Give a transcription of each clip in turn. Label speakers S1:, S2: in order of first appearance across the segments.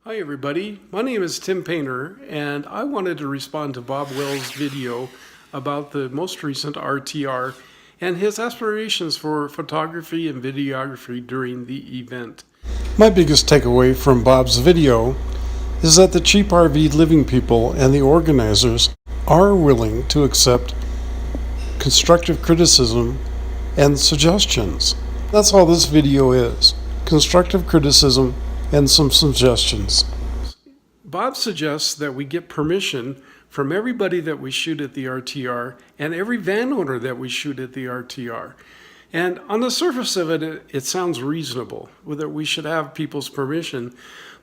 S1: Hi everybody, my name is Tim Painter and I wanted to respond to Bob Wells' video about the most recent RTR and his aspirations for photography and videography during the event.
S2: My biggest takeaway from Bob's video is that the cheap RV living people and the organizers are willing to accept constructive criticism and suggestions. That's all this video is, constructive criticism and some suggestions.
S1: Bob suggests that we get permission from everybody that we shoot at the RTR and every van owner that we shoot at the RTR. And on the surface of it, it sounds reasonable, that we should have people's permission,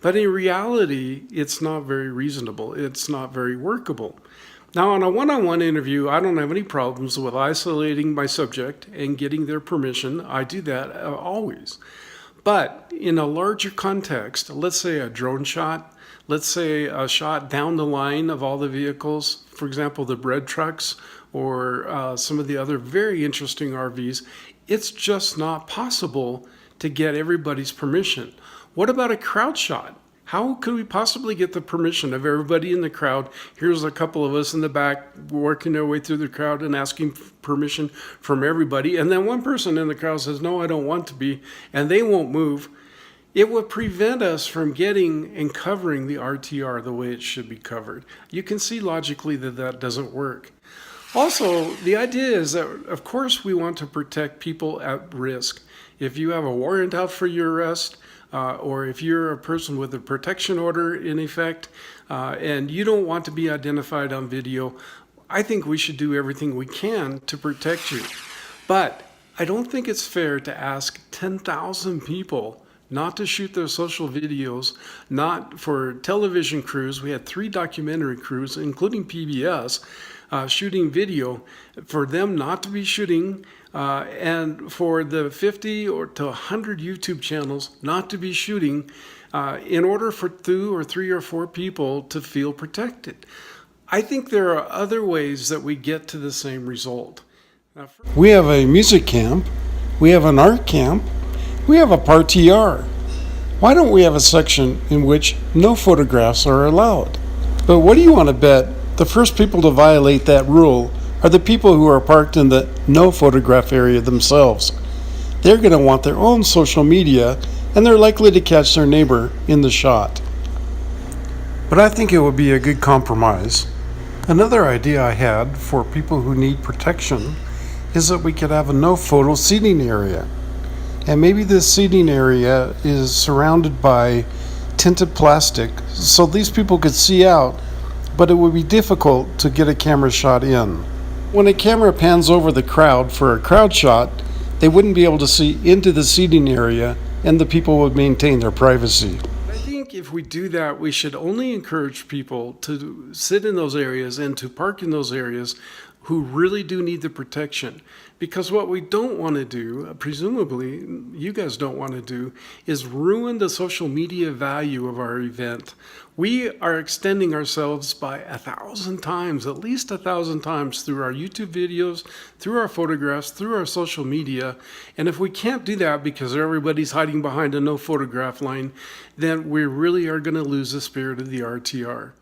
S1: but in reality, it's not very reasonable. It's not very workable. Now, on a one-on-one interview, I don't have any problems with isolating my subject and getting their permission. I do that always. But in a larger context, let's say a drone shot, let's say a shot down the line of all the vehicles, for example, the bread trucks or some of the other very interesting RVs, it's just not possible to get everybody's permission. What about a crowd shot? How could we possibly get the permission of everybody in the crowd? Here's a couple of us in the back working their way through the crowd and asking permission from everybody. And then one person in the crowd says, no, I don't want to be, and they won't move. It would prevent us from getting and covering the RTR the way it should be covered. You can see logically that that doesn't work. Also, the idea is that, of course, we want to protect people at risk. If you have a warrant out for your arrest, or if you're a person with a protection order in effect, and you don't want to be identified on video, I think we should do everything we can to protect you. But I don't think it's fair to ask 10,000 people not to shoot their social videos, not for television crews. We had 3 documentary crews, including PBS, shooting video, for them not to be shooting, and for the 50 or to 100 YouTube channels not to be shooting, in order for 2 or 3 or 4 people to feel protected. I think there are other ways that we get to the same result.
S2: We have a music camp, we have an art camp, we have a RTR. Why don't we have a section in which no photographs are allowed? But what do you want to bet? The first people to violate that rule are the people who are parked in the no photograph area themselves. They're going to want their own social media, and they're likely to catch their neighbor in the shot. But I think it would be a good compromise. Another idea I had for people who need protection is that we could have a no photo seating area. And maybe this seating area is surrounded by tinted plastic so these people could see out, but it would be difficult to get a camera shot in. When a camera pans over the crowd for a crowd shot, they wouldn't be able to see into the seating area and the people would maintain their privacy.
S1: I think if we do that, we should only encourage people to sit in those areas and to park in those areas who really do need the protection. Because what we don't want to do, presumably you guys don't want to do, is ruin the social media value of our event. We are extending ourselves by 1,000 times, at least 1,000 times, through our YouTube videos, through our photographs, through our social media. And if we can't do that because everybody's hiding behind a no photograph line, then we really are going to lose the spirit of the RTR.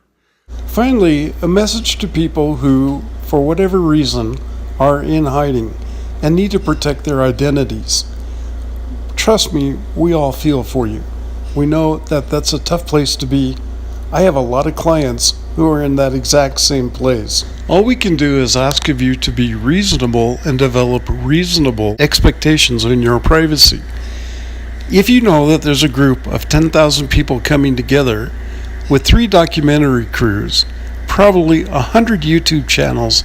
S2: Finally, a message to people who, for whatever reason, are in hiding and need to protect their identities. Trust me, we all feel for you. We know that that's a tough place to be. I have a lot of clients who are in that exact same place. All we can do is ask of you to be reasonable and develop reasonable expectations in your privacy. If you know that there's a group of 10,000 people coming together with 3 documentary crews, probably 100 YouTube channels,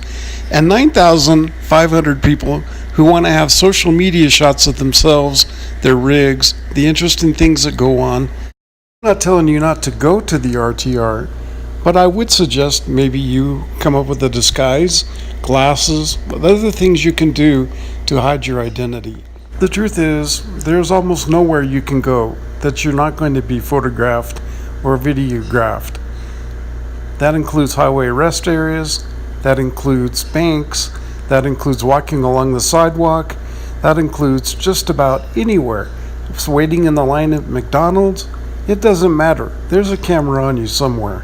S2: and 9,500 people who want to have social media shots of themselves, their rigs, the interesting things that go on. I'm not telling you not to go to the RTR, but I would suggest maybe you come up with a disguise, glasses, other things you can do to hide your identity. The truth is, there's almost nowhere you can go that you're not going to be photographed or videographed. That includes highway rest areas, that includes banks, that includes walking along the sidewalk, that includes just about anywhere. Waiting in the line at McDonald's, It doesn't matter. There's a camera on you somewhere.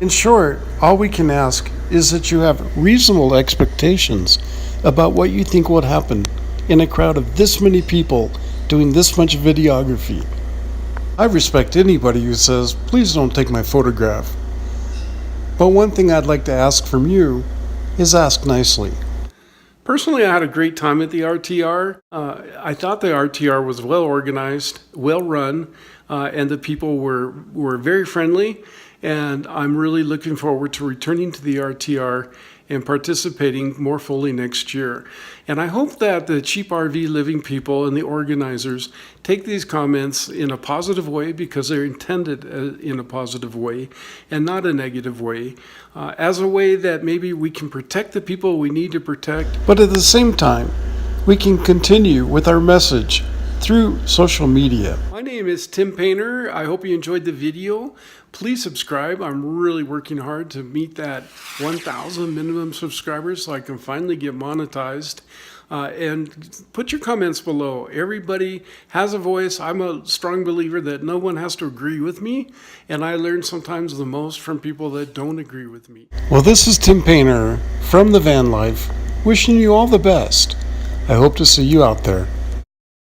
S2: In short, all we can ask is that you have reasonable expectations about what you think would happen in a crowd of this many people doing this much videography. I respect anybody who says, please don't take my photograph. But one thing I'd like to ask from you is ask nicely.
S1: Personally, I had a great time at the RTR. I thought the RTR was well organized, well run, and the people were very friendly. And I'm really looking forward to returning to the RTR and participating more fully next year. And I hope that the cheap RV living people and the organizers take these comments in a positive way, because they're intended in a positive way and not a negative way, as a way that maybe we can protect the people we need to protect.
S2: But at the same time, we can continue with our message through social media.
S1: My name is Tim Painter. I hope you enjoyed the video. Please subscribe. I'm really working hard to meet that 1,000 minimum subscribers so I can finally get monetized. And put your comments below. Everybody has a voice. I'm a strong believer that no one has to agree with me, and I learn sometimes the most from people that don't agree with me.
S2: Well, this is Tim Painter from the Van Life, wishing you all the best. I hope to see you out there.